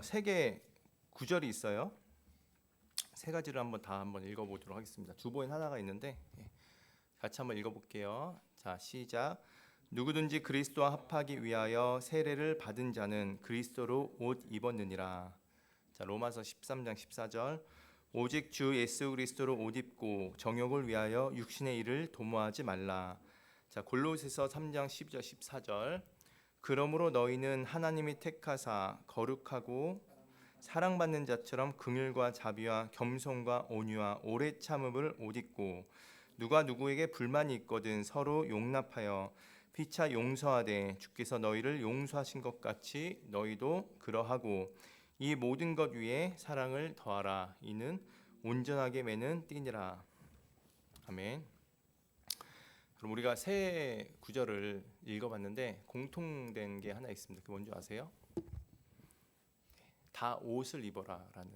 세 개 구절이 있어요. 세 가지를 한번 읽어보도록 하겠습니다. 주보엔 하나가 있는데 같이 한번 읽어볼게요. 자, 시작. 누구든지 그리스도와 합하기 위하여 세례를 받은 자는 그리스도로 옷 입었느니라. 자, 로마서 13장 14절. 오직 주 예수 그리스도로 옷 입고 정욕을 위하여 육신의 일을 도모하지 말라. 자, 골로새서 3장 12절 14절. 그러므로 너희는 하나님이 택하사 거룩하고 사랑받는 자처럼 긍휼과 자비와 겸손과 온유와 오래 참음을 옷 입고 누가 누구에게 불만이 있거든 서로 용납하여 피차 용서하되 주께서 너희를 용서하신 것 같이 너희도 그러하고 이 모든 것 위에 사랑을 더하라. 이는 온전하게 매는 띠니라. 아멘. 그럼 우리가 새 구절을 읽어봤는데 공통된 게 하나 있습니다. 그게 뭔지 아세요? 다 옷을 입어라라는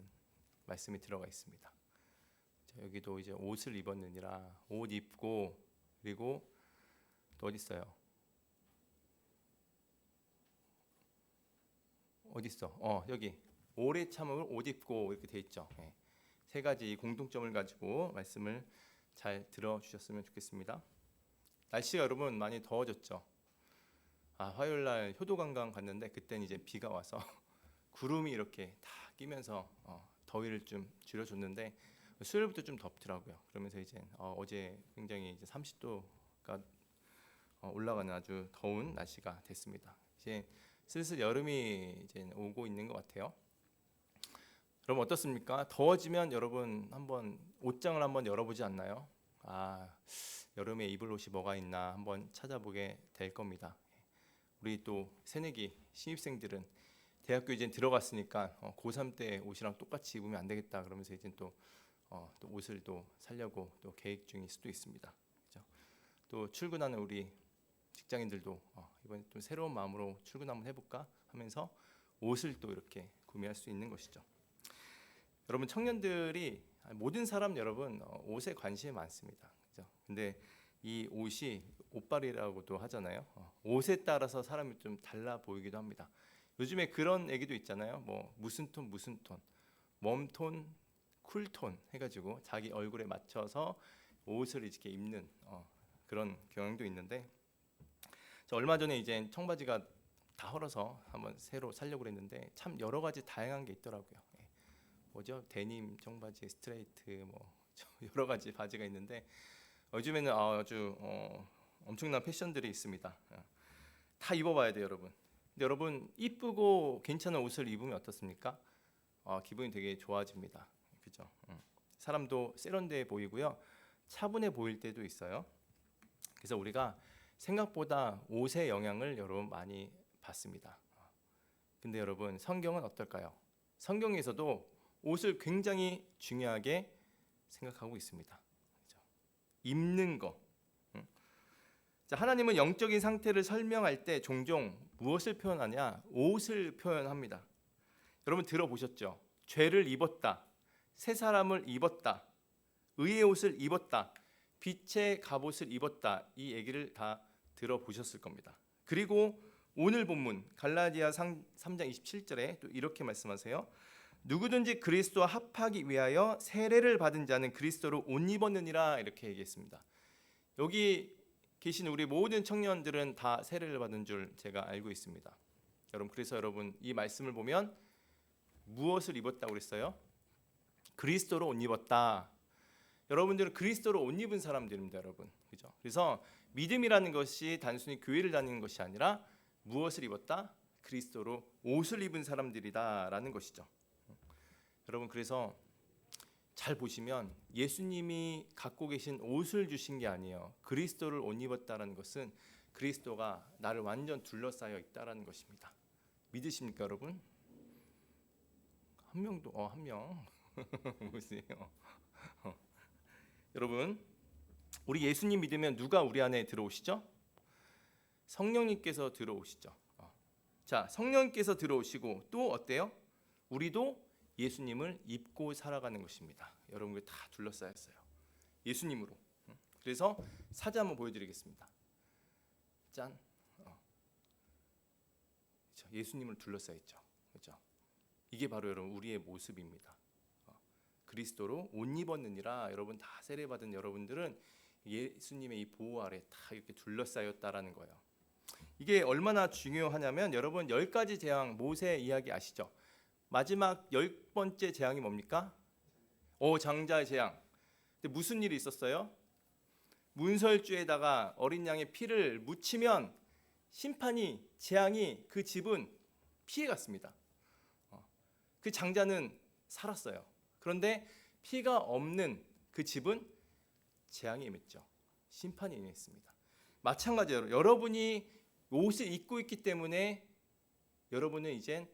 말씀이 들어가 있습니다. 자, 여기도 이제 옷을 입었느니라. 옷 입고 그리고 또 어디 있어요? 어디 있어? 여기 오래 참음을 옷 입고 이렇게 돼 있죠. 세 가지 공통점을 가지고 말씀을 잘 들어주셨으면 좋겠습니다. 날씨가 여러분 많이 더워졌죠. 화요일 날 효도관광 갔는데 그때는 이제 비가 와서 구름이 이렇게 다 끼면서 더위를 좀 줄여줬는데 수요일부터 좀 덥더라고요. 그러면서 이제 어제 굉장히 이제 30도가 올라가는 아주 더운 날씨가 됐습니다. 이제 슬슬 여름이 이제 오고 있는 것 같아요. 여러분 어떻습니까? 더워지면 여러분 한번 옷장을 한번 열어보지 않나요? 여름에 입을 옷이 뭐가 있나 한번 찾아보게 될 겁니다. 우리 또 새내기 신입생들은 대학교 이제 들어갔으니까 고3 때 옷이랑 똑같이 입으면 안 되겠다 그러면서 이제 또 옷을 또 사려고 또 계획 중일 수도 있습니다. 그렇죠? 또 출근하는 우리 직장인들도 이번에 또 새로운 마음으로 출근 한번 해볼까 하면서 옷을 또 이렇게 구매할 수 있는 것이죠. 여러분 청년들이 모든 사람 여러분 옷에 관심이 많습니다. 그죠? 근데 이 옷이 옷빨이라고도 하잖아요. 옷에 따라서 사람이 좀 달라 보이기도 합니다. 요즘에 그런 얘기도 있잖아요. 뭐 무슨 톤, 웜톤, 쿨톤 해가지고 자기 얼굴에 맞춰서 옷을 이렇게 입는 그런 경향도 있는데, 저 얼마 전에 이제 청바지가 다 헐어서 한번 새로 사려고 했는데 참 여러 가지 다양한 게 있더라고요. 뭐죠? 데님 청바지, 스트레이트, 뭐 여러 가지 바지가 있는데 요즘에는 아주 엄청난 패션들이 있습니다. 다 입어봐야 돼요, 여러분. 근데 여러분 이쁘고 괜찮은 옷을 입으면 어떻습니까? 기분이 되게 좋아집니다. 그죠? 사람도 세련돼 보이고요, 차분해 보일 때도 있어요. 그래서 우리가 생각보다 옷의 영향을 여러분 많이 받습니다. 근데 여러분 성경은 어떨까요? 성경에서도 옷을 굉장히 중요하게 생각하고 있습니다. 그렇죠? 입는 거. 자, 하나님은 영적인 상태를 설명할 때 종종 무엇을 표현하냐? 옷을 표현합니다. 여러분 들어보셨죠? 죄를 입었다, 새 사람을 입었다, 의의 옷을 입었다, 빛의 갑옷을 입었다. 이 얘기를 다 들어보셨을 겁니다. 그리고 오늘 본문 갈라디아 3장 27절에 또 이렇게 말씀하세요. 누구든지 그리스도와 합하기 위하여 세례를 받은 자는 그리스도로 옷 입었느니라. 이렇게 얘기했습니다. 여기 계신 우리 모든 청년들은 다 세례를 받은 줄 제가 알고 있습니다. 여러분 그래서 여러분 이 말씀을 보면 무엇을 입었다고 그랬어요? 그리스도로 옷 입었다. 여러분들은 그리스도로 옷 입은 사람들입니다, 여러분. 그죠? 그래서 믿음이라는 것이 단순히 교회를 다니는 것이 아니라 무엇을 입었다? 그리스도로 옷을 입은 사람들이다라는 것이죠. 여러분 그래서 잘 보시면 예수님이 갖고 계신 옷을 주신 게 아니에요. 그리스도를 옷 입었다라는 것은 그리스도가 나를 완전 둘러싸여 있다라는 것입니다. 믿으십니까, 여러분? 한 명도 한 명 보세요. 여러분 우리 예수님 믿으면 누가 우리 안에 들어오시죠? 성령님께서 들어오시죠. 자, 성령님께서 들어오시고 또 어때요? 우리도 예수님을 입고 살아가는 것입니다. 여러분들 다 둘러싸였어요. 예수님으로. 그래서 사진 한번 보여드리겠습니다. 짠. 예수님을 둘러싸였죠. 그렇죠? 이게 바로 여러분 우리의 모습입니다. 그리스도로 옷 입었느니라. 여러분 다 세례받은 여러분들은 예수님의 이 보호 아래 다 이렇게 둘러싸였다라는 거예요. 이게 얼마나 중요하냐면 여러분 10가지 재앙 모세 이야기 아시죠? 마지막 10번째 재앙이 뭡니까? 장자의 재앙. 근데 무슨 일이 있었어요? 문설주에다가 어린 양의 피를 묻히면 심판이 재앙이 그 집은 피해갔습니다. 그 장자는 살았어요. 그런데 피가 없는 그 집은 재앙이 임했죠. 심판이 임했습니다. 마찬가지로 여러분이 옷을 입고 있기 때문에 여러분은 이젠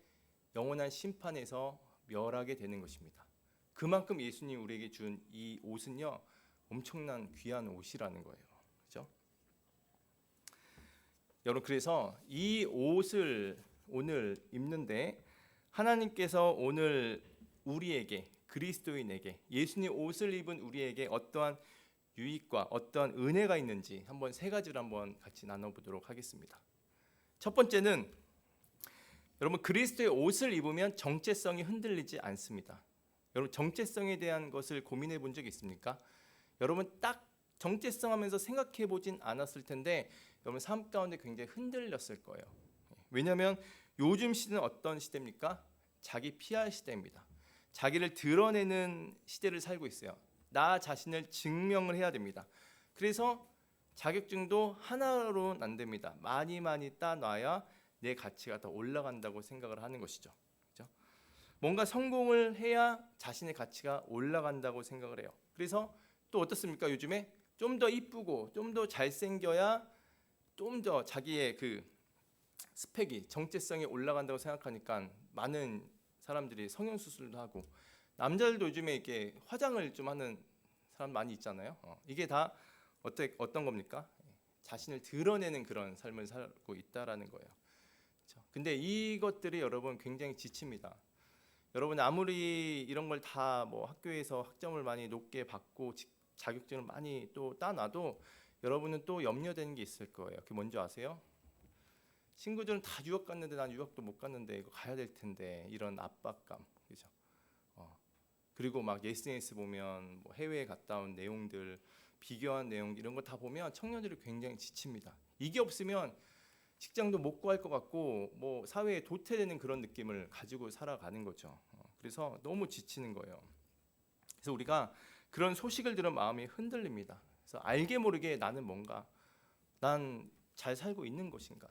영원한 심판에서 멸하게 되는 것입니다. 그만큼 예수님 우리에게 준 이 옷은요 엄청난 귀한 옷이라는 거예요. 그렇죠? 여러분 그래서 이 옷을 오늘 입는데 하나님께서 오늘 우리에게 그리스도인에게 예수님 옷을 입은 우리에게 어떠한 유익과 어떠한 은혜가 있는지 한번 세 가지를 한번 같이 나눠보도록 하겠습니다. 첫 번째는 여러분 그리스도의 옷을 입으면 정체성이 흔들리지 않습니다. 여러분 정체성에 대한 것을 고민해 본 적이 있습니까? 여러분 딱 정체성 하면서 생각해 보진 않았을 텐데 여러분 삶 가운데 굉장히 흔들렸을 거예요. 왜냐하면 요즘 시대는 어떤 시대입니까? 자기 PR 시대입니다. 자기를 드러내는 시대를 살고 있어요. 나 자신을 증명을 해야 됩니다. 그래서 자격증도 하나로는 안 됩니다. 많이 따놔야 내 가치가 더 올라간다고 생각을 하는 것이죠. 그렇죠? 뭔가 성공을 해야 자신의 가치가 올라간다고 생각을 해요. 그래서 또 어떻습니까? 요즘에 좀 더 이쁘고 좀 더 잘생겨야 좀 더 자기의 그 스펙이 정체성이 올라간다고 생각하니까 많은 사람들이 성형수술도 하고 남자들도 요즘에 이렇게 화장을 좀 하는 사람 많이 있잖아요. 이게 다 어떤 겁니까? 자신을 드러내는 그런 삶을 살고 있다라는 거예요. 그렇죠? 근데 이것들이 여러분 굉장히 지칩니다. 여러분 아무리 이런 걸 다 뭐 학교에서 학점을 많이 높게 받고 자격증을 많이 또 따놔도 여러분은 또 염려되는 게 있을 거예요. 그게 뭔지 아세요? 친구들은 다 유학 갔는데 난 유학도 못 갔는데 이거 가야 될 텐데 이런 압박감, 그죠? 그리고 막 SNS 보면 뭐 해외에 갔다 온 내용들, 비교한 내용 이런 거 다 보면 청년들이 굉장히 지칩니다. 이게 없으면 직장도 못 구할 것 같고 뭐 사회에 도태되는 그런 느낌을 가지고 살아가는 거죠. 그래서 너무 지치는 거예요. 그래서 우리가 그런 소식을 들은 마음이 흔들립니다. 그래서 알게 모르게 나는 뭔가 난 잘 살고 있는 것인가?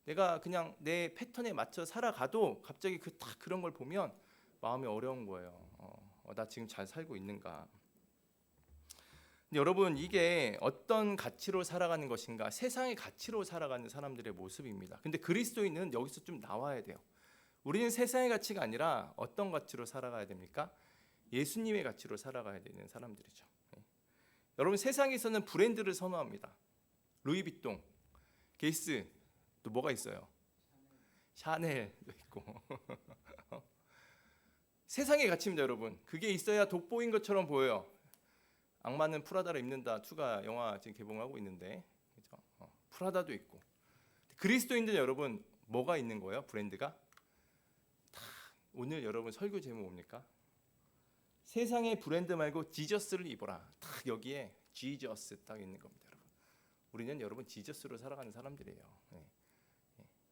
내가 그냥 내 패턴에 맞춰 살아가도 갑자기 그런 걸 보면 마음이 어려운 거예요. 나 지금 잘 살고 있는가? 근데 여러분 이게 어떤 가치로 살아가는 것인가? 세상의 가치로 살아가는 사람들의 모습입니다. 근데 그리스도인은 여기서 좀 나와야 돼요. 우리는 세상의 가치가 아니라 어떤 가치로 살아가야 됩니까? 예수님의 가치로 살아가야 되는 사람들이죠. 여러분 세상에서는 브랜드를 선호합니다. 루이비통, 게이스, 또 뭐가 있어요? 샤넬도 있고 세상의 가치입니다, 여러분. 그게 있어야 돋보인 것처럼 보여요. 악마는 프라다를 입는다 2가 영화 지금 개봉하고 있는데 그렇죠? 프라다도 있고 그리스도인들 여러분 뭐가 있는 거예요? 브랜드가 다 오늘 여러분 설교 제목 뭡니까? 세상의 브랜드 말고 지저스를 입어라. 딱 여기에 지저스 딱 있는 겁니다, 여러분. 우리는 여러분 지저스로 살아가는 사람들이에요.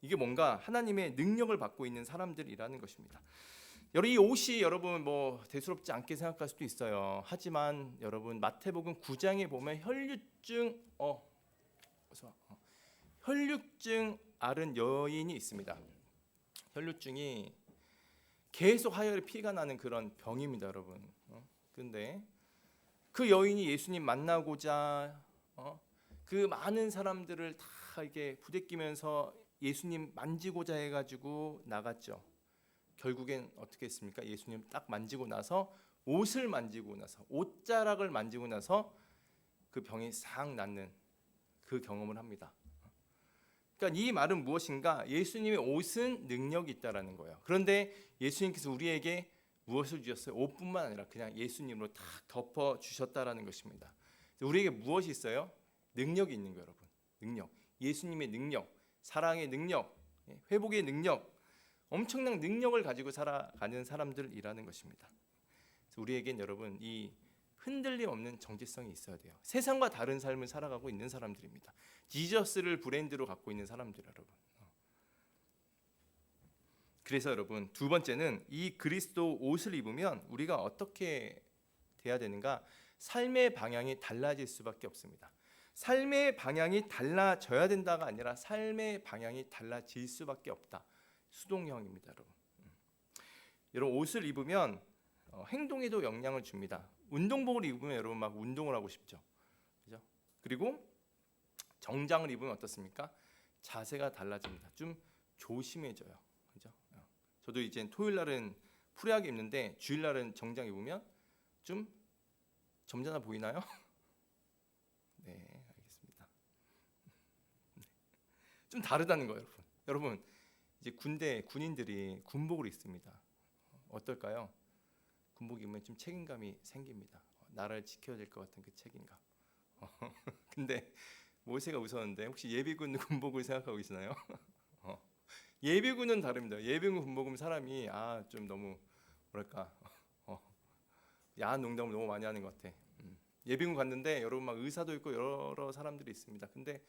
이게 뭔가 하나님의 능력을 받고 있는 사람들이라는 것입니다. 여러분 이 옷이 여러분 뭐 대수롭지 않게 생각할 수도 있어요. 하지만 여러분 마태복음 9장에 보면 혈류증 앓은 여인이 있습니다. 혈류증이 계속 하혈에 피가 나는 그런 병입니다, 여러분. 근데 그 여인이 예수님 만나고자 그 많은 사람들을 다 이렇게 부대끼면서 예수님 만지고자 해가지고 나갔죠. 결국엔 어떻게 했습니까? 예수님 딱 만지고 나서 옷을 만지고 나서 옷자락을 만지고 나서 그 병이 싹 낫는 그 경험을 합니다. 그러니까 이 말은 무엇인가? 예수님의 옷은 능력이 있다라는 거예요. 그런데 예수님께서 우리에게 무엇을 주셨어요? 옷뿐만 아니라 그냥 예수님으로 다 덮어 주셨다라는 것입니다. 우리에게 무엇이 있어요? 능력이 있는 거예요, 여러분. 능력. 예수님의 능력, 사랑의 능력, 회복의 능력. 엄청난 능력을 가지고 살아가는 사람들이라는 것입니다. 그래서 우리에겐 여러분 이 흔들림 없는 정체성이 있어야 돼요. 세상과 다른 삶을 살아가고 있는 사람들입니다. 지저스를 브랜드로 갖고 있는 사람들 여러분. 그래서 여러분 두 번째는 이 그리스도 옷을 입으면 우리가 어떻게 돼야 되는가? 삶의 방향이 달라질 수밖에 없습니다. 삶의 방향이 달라져야 된다가 아니라 삶의 방향이 달라질 수밖에 없다. 수동형입니다, 여러분. 여러분 옷을 입으면 행동에도 영향을 줍니다. 운동복을 입으면 여러분 막 운동을 하고 싶죠, 그죠? 그리고 정장을 입으면 어떻습니까? 자세가 달라집니다. 좀 조심해져요, 그죠? 저도 이제 토요일 날은 프리하게 입는데 주일 날은 정장 입으면 좀 점잖아 보이나요? 네, 알겠습니다. 좀 다르다는 거예요, 여러분. 여러분 이제 군인들이 군복을 입습니다. 어떨까요? 군복 입으면 좀 책임감이 생깁니다. 나라를 지켜야 될 것 같은 그 책임감. 근데 모세가 무서웠는데 혹시 예비군 군복을 생각하고 계시나요? 예비군은 다릅니다. 예비군 군복은 사람이 좀 너무 뭐랄까 야한 농담을 너무 많이 하는 것 같아. 예비군 갔는데 여러분 막 의사도 있고 여러 사람들이 있습니다. 근데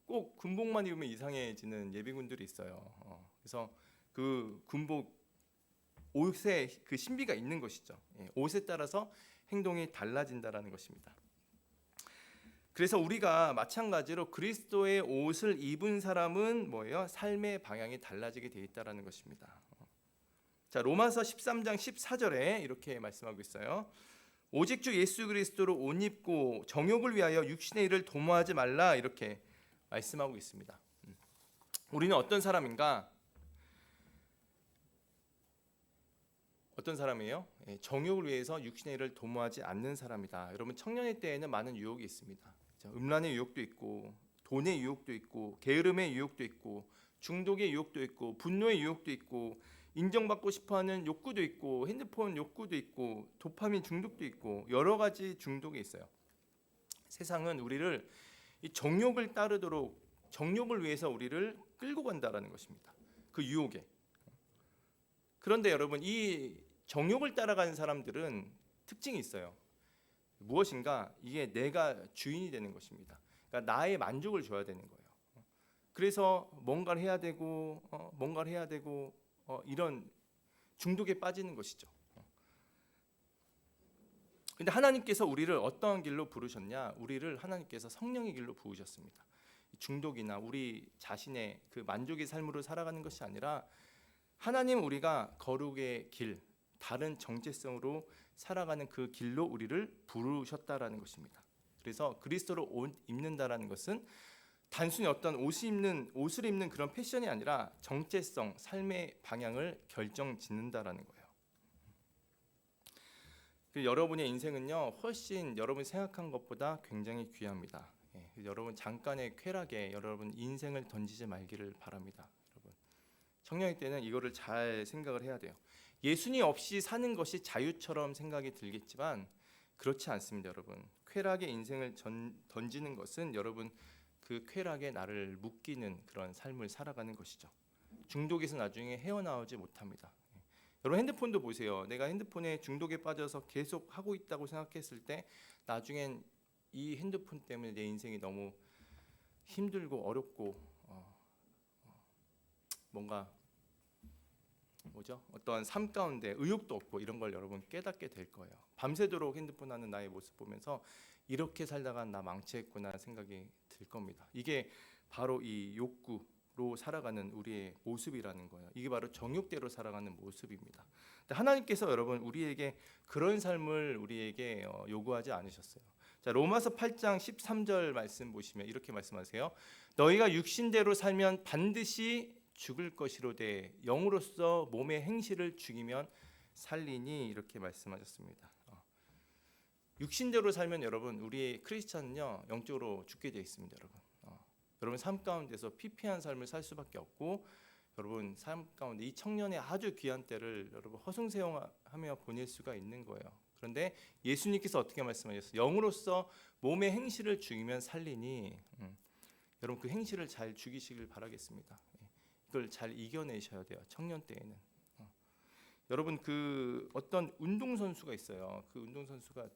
꼭 군복만 입으면 이상해지는 예비군들이 있어요. 그래서 그 군복 옷에 그 신비가 있는 것이죠. 옷에 따라서 행동이 달라진다라는 것입니다. 그래서 우리가 마찬가지로 그리스도의 옷을 입은 사람은 뭐예요? 삶의 방향이 달라지게 돼 있다라는 것입니다. 자, 로마서 13장 14절에 이렇게 말씀하고 있어요. 오직 주 예수 그리스도로 옷 입고 정욕을 위하여 육신의 일을 도모하지 말라 이렇게 말씀하고 있습니다. 우리는 어떤 사람인가? 어떤 사람이에요? 정욕을 위해서 육신의 일을 도모하지 않는 사람이다. 여러분 청년의 때에는 많은 유혹이 있습니다. 음란의 유혹도 있고 돈의 유혹도 있고 게으름의 유혹도 있고 중독의 유혹도 있고 분노의 유혹도 있고 인정받고 싶어하는 욕구도 있고 핸드폰 욕구도 있고 도파민 중독도 있고 여러 가지 중독이 있어요. 세상은 우리를 이 정욕을 따르도록 정욕을 위해서 우리를 끌고 간다라는 것입니다. 그 유혹에. 그런데 여러분 이 정욕을 따라가는 사람들은 특징이 있어요. 무엇인가? 이게 내가 주인이 되는 것입니다. 그러니까 나의 만족을 줘야 되는 거예요. 그래서 뭔가를 해야 되고 이런 중독에 빠지는 것이죠. 근데 하나님께서 우리를 어떠한 길로 부르셨냐? 우리를 하나님께서 성령의 길로 부르셨습니다. 중독이나 우리 자신의 그 만족의 삶으로 살아가는 것이 아니라 하나님 우리가 거룩의 길, 다른 정체성으로 살아가는 그 길로 우리를 부르셨다라는 것입니다. 그래서 그리스도로 옷 입는다라는 것은 단순히 어떤 옷을 입는 그런 패션이 아니라 정체성, 삶의 방향을 결정짓는다라는 거예요. 여러분의 인생은요 훨씬 여러분이 생각한 것보다 굉장히 귀합니다. 여러분 잠깐의 쾌락에 여러분 인생을 던지지 말기를 바랍니다. 여러분 청년의 때는 이거를 잘 생각을 해야 돼요. 예수님 없이 사는 것이 자유처럼 생각이 들겠지만 그렇지 않습니다. 여러분 쾌락의 인생을 던지는 것은 여러분 그 쾌락에 나를 묶이는 그런 삶을 살아가는 것이죠. 중독에서 나중에 헤어나오지 못합니다. 여러분 핸드폰도 보세요. 내가 핸드폰에 중독에 빠져서 계속 하고 있다고 생각했을 때 나중엔 이 핸드폰 때문에 내 인생이 너무 힘들고 어렵고 뭔가 어떤 삶 가운데 의욕도 없고 이런 걸 여러분 깨닫게 될 거예요. 밤새도록 핸드폰 하는 나의 모습 보면서 이렇게 살다가 나 망치했구나 생각이 들 겁니다. 이게 바로 이 욕구로 살아가는 우리의 모습이라는 거예요. 이게 바로 정욕대로 살아가는 모습입니다. 하나님께서 여러분 우리에게 그런 삶을 우리에게 요구하지 않으셨어요. 자, 로마서 8장 13절 말씀 보시면 이렇게 말씀하세요. 너희가 육신대로 살면 반드시 죽을 것이로되 영으로서 몸의 행실을 죽이면 살리니 이렇게 말씀하셨습니다. 육신대로 살면 여러분 우리의 크리스찬은요 영적으로 죽게 되어 있습니다. 여러분 삶 가운데서 피폐한 삶을 살 수밖에 없고 여러분 삶 가운데 이 청년의 아주 귀한 때를 여러분 허송세월하며 보낼 수가 있는 거예요. 그런데 예수님께서 어떻게 말씀하셨어요? 영으로서 몸의 행실을 죽이면 살리니 여러분 그 행실을 잘 죽이시길 바라겠습니다. 그걸 잘 이겨내셔야 돼요. 청년 때에는. 여러분 그 어떤 운동선수가 있어요. 그 운동선수가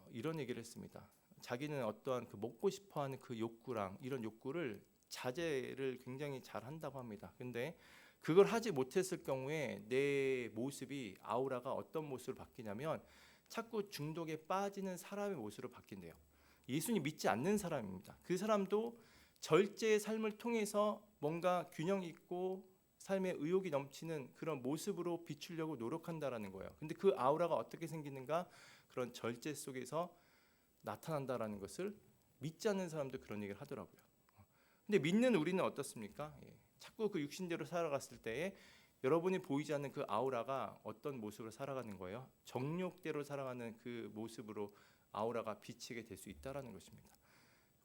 이런 얘기를 했습니다. 자기는 어떠한 그 먹고 싶어하는 그 욕구랑 이런 욕구를 자제를 굉장히 잘 한다고 합니다. 근데 그걸 하지 못했을 경우에 내 모습이 아우라가 어떤 모습으로 바뀌냐면 자꾸 중독에 빠지는 사람의 모습으로 바뀐대요. 예수님 믿지 않는 사람입니다. 그 사람도 절제의 삶을 통해서 뭔가 균형 있고 삶의 의욕이 넘치는 그런 모습으로 비추려고 노력한다라는 거예요. 근데 그 아우라가 어떻게 생기는가? 그런 절제 속에서 나타난다라는 것을 믿지 않는 사람도 그런 얘기를 하더라고요. 근데 믿는 우리는 어떻습니까? 자꾸 그 육신대로 살아갔을 때에 여러분이 보이지 않는 그 아우라가 어떤 모습으로 살아가는 거예요? 정욕대로 살아가는 그 모습으로 아우라가 비치게 될 수 있다라는 것입니다.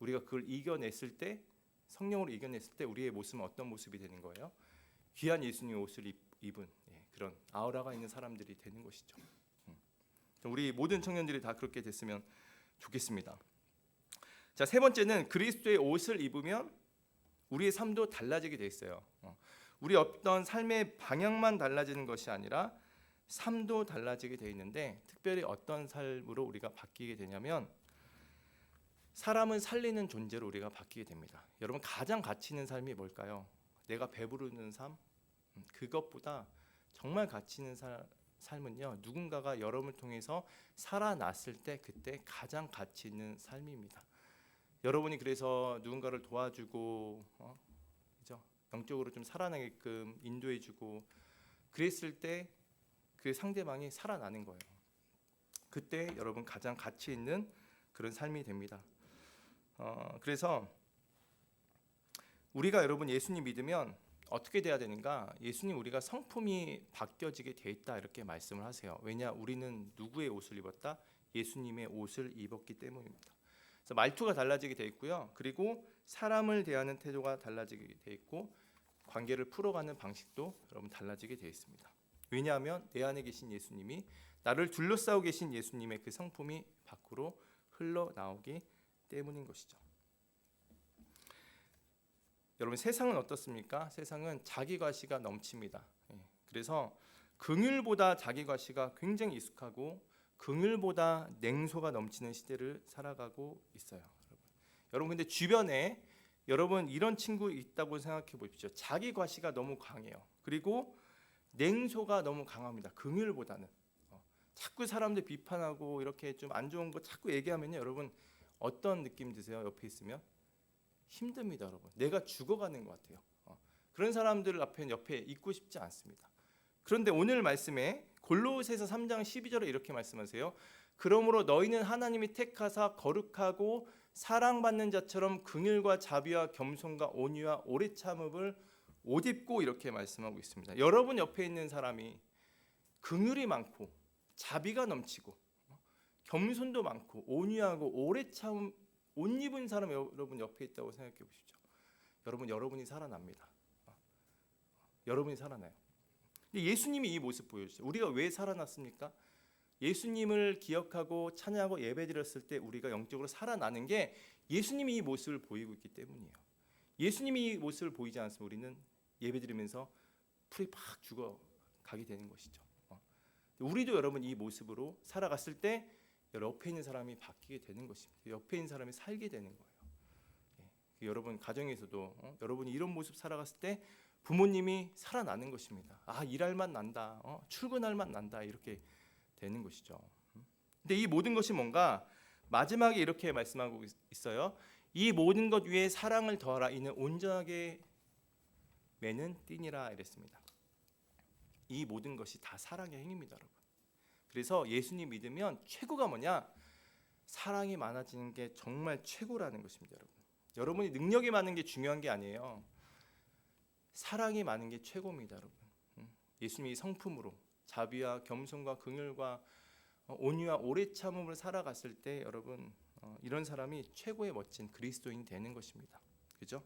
우리가 그걸 이겨냈을 때, 성령으로 이겨냈을 때 우리의 모습은 어떤 모습이 되는 거예요? 귀한 예수님의 옷을 입은 그런 아우라가 있는 사람들이 되는 것이죠. 우리 모든 청년들이 다 그렇게 됐으면 좋겠습니다. 자, 세 번째는 그리스도의 옷을 입으면 우리의 삶도 달라지게 돼 있어요. 우리 어떤 삶의 방향만 달라지는 것이 아니라 삶도 달라지게 돼 있는데 특별히 어떤 삶으로 우리가 바뀌게 되냐면 사람은 살리는 존재로 우리가 바뀌게 됩니다. 여러분 가장 가치 있는 삶이 뭘까요? 내가 배부르는 삶? 그것보다 정말 가치 있는 삶은요, 누군가가 여러분을 통해서 살아났을 때 그때 가장 가치 있는 삶입니다. 여러분이 그래서 누군가를 도와주고 그죠? 영적으로 좀 살아나게끔 인도해주고 그랬을 때 그 상대방이 살아나는 거예요. 그때 여러분 가장 가치 있는 그런 삶이 됩니다. 그래서 우리가 여러분 예수님 믿으면 어떻게 돼야 되는가? 예수님 우리가 성품이 바뀌어지게 돼 있다 이렇게 말씀을 하세요. 왜냐? 우리는 누구의 옷을 입었다? 예수님의 옷을 입었기 때문입니다. 그래서 말투가 달라지게 돼 있고요. 그리고 사람을 대하는 태도가 달라지게 돼 있고 관계를 풀어가는 방식도 여러분 달라지게 돼 있습니다. 왜냐하면 내 안에 계신 예수님이 나를 둘러싸고 계신 예수님의 그 성품이 밖으로 흘러나오기 때문인 것이죠. 여러분 세상은 어떻습니까? 세상은 자기과시가 넘칩니다. 그래서 긍휼보다 자기과시가 굉장히 익숙하고 긍휼보다 냉소가 넘치는 시대를 살아가고 있어요. 여러분 근데 주변에 여러분 이런 친구 있다고 생각해 보십시오. 자기과시가 너무 강해요. 그리고 냉소가 너무 강합니다. 긍휼보다는 자꾸 사람들 비판하고 이렇게 좀 안 좋은 거 자꾸 얘기하면요, 여러분 어떤 느낌 드세요? 옆에 있으면 힘듭니다, 여러분. 내가 죽어가는 것 같아요. 그런 사람들 앞에 옆에 있고 싶지 않습니다. 그런데 오늘 말씀에 골로새서 3장 12절에 이렇게 말씀하세요. 그러므로 너희는 하나님이 택하사 거룩하고 사랑받는 자처럼 긍휼과 자비와 겸손과 온유와 오래 참음을 옷 입고 이렇게 말씀하고 있습니다. 여러분 옆에 있는 사람이 긍휼이 많고 자비가 넘치고 겸손도 많고 온유하고 오래 참음 옷 입은 사람 여러분 옆에 있다고 생각해 보십시오. 여러분이 살아납니다. 여러분이 살아나요. 근데 예수님이 이 모습 보여주세요. 우리가 왜 살아났습니까? 예수님을 기억하고 찬양하고 예배드렸을 때 우리가 영적으로 살아나는 게 예수님이 이 모습을 보이고 있기 때문이에요. 예수님이 이 모습을 보이지 않으면 우리는 예배드리면서 풀이 팍 죽어가게 되는 것이죠. 우리도 여러분 이 모습으로 살아갔을 때 옆에 있는 사람이 바뀌게 되는 것입니다. 옆에 있는 사람이 살게 되는 거예요. 여러분 가정에서도 여러분이 이런 모습 살아갔을 때 부모님이 살아나는 것입니다. 일할 맛 난다, 출근할 맛 난다 이렇게 되는 것이죠. 근데 이 모든 것이 뭔가 마지막에 이렇게 말씀하고 있어요. 이 모든 것 위에 사랑을 더하라. 이는 온전하게 매는 띠니라 이랬습니다. 이 모든 것이 다 사랑의 행위입니다, 여러분. 그래서 예수님 믿으면 최고가 뭐냐? 사랑이 많아지는 게 정말 최고라는 것입니다, 여러분. 여러분이 능력이 많은 게 중요한 게 아니에요. 사랑이 많은 게 최고입니다, 여러분. 예수님이 성품으로 자비와 겸손과 긍휼과 온유와 오래 참음을 살아갔을 때 여러분 이런 사람이 최고의 멋진 그리스도인이 되는 것입니다. 그죠?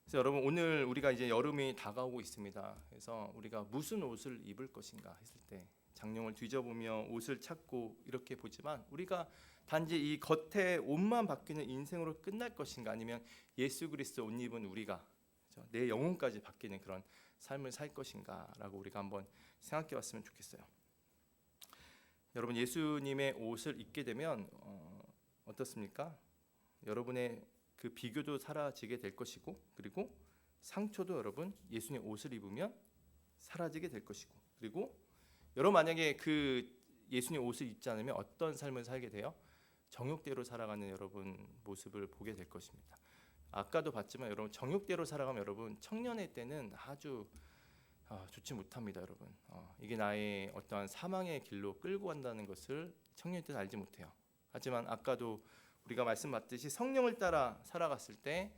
그래서 여러분 오늘 우리가 이제 여름이 다가오고 있습니다. 그래서 우리가 무슨 옷을 입을 것인가 했을 때 장롱을 뒤져보며 옷을 찾고 이렇게 보지만 우리가 단지 이 겉에 옷만 바뀌는 인생으로 끝날 것인가 아니면 예수 그리스도 옷 입은 우리가 그죠? 내 영혼까지 바뀌는 그런 삶을 살 것인가라고 우리가 한번 생각해봤으면 좋겠어요. 여러분, 예수님의 옷을 입게 되면 어떻습니까? 여러분의 그 비교도 사라지게 될 것이고, 그리고 상처도 여러분 예수님의 옷을 입으면 사라지게 될 것이고, 그리고 여러분 만약에 그 예수님 옷을 입지 않으면 어떤 삶을 살게 돼요? 정욕대로 살아가는 여러분 모습을 보게 될 것입니다. 아까도 봤지만 여러분 정욕대로 살아가면 여러분 청년의 때는 아주 좋지 못합니다, 여러분. 이게 나의 어떠한 사망의 길로 끌고 간다는 것을 청년의 때는 알지 못해요. 하지만 아까도 우리가 말씀받듯이 성령을 따라 살아갔을 때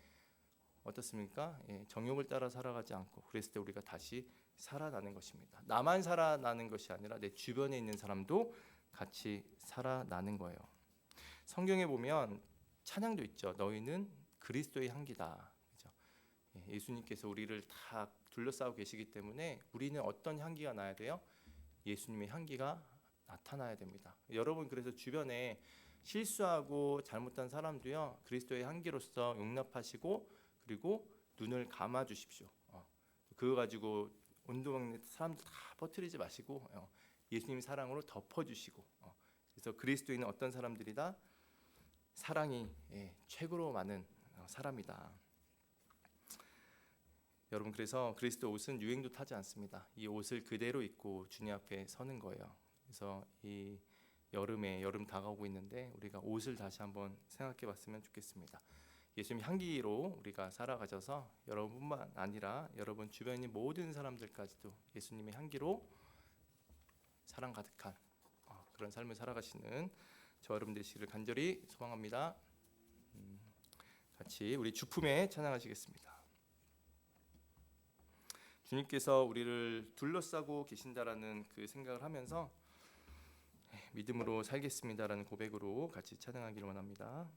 어떻습니까? 정욕을 따라 살아가지 않고 그랬을 때 우리가 다시 살아나는 것입니다. 나만 살아나는 것이 아니라 내 주변에 있는 사람도 같이 살아나는 거예요. 성경에 보면 찬양도 있죠. 너희는 그리스도의 향기다. 그죠? 예수님께서 우리를 다 둘러싸고 계시기 때문에 우리는 어떤 향기가 나야 돼요? 예수님의 향기가 나타나야 됩니다. 여러분, 그래서 주변에 실수하고 잘못한 사람도요, 그리스도의 향기로서 용납하시고 그리고 눈을 감아 주십시오. 그거 가지고 온도망에 사람들 다 퍼뜨리지 마시고 예수님 사랑으로 덮어 주시고, 그래서 그리스도인은 어떤 사람들이다? 사랑이 최고로 많은 사람이다. 여러분, 그래서 그리스도 옷은 유행도 타지 않습니다. 이 옷을 그대로 입고 주님 앞에 서는 거예요. 그래서 이 여름 다가오고 있는데 우리가 옷을 다시 한번 생각해 봤으면 좋겠습니다. 예수님 향기로 우리가 살아가셔서 여러분뿐만 아니라 여러분 주변에 있는 모든 사람들까지도 예수님의 향기로 사랑 가득한 그런 삶을 살아가시는 저 여러분 되시기를 간절히 소망합니다. 같이 우리 주품에 찬양하시겠습니다. 주님께서 우리를 둘러싸고 계신다라는 그 생각을 하면서 믿음으로 살겠습니다라는 고백으로 같이 찬양하기를 원합니다.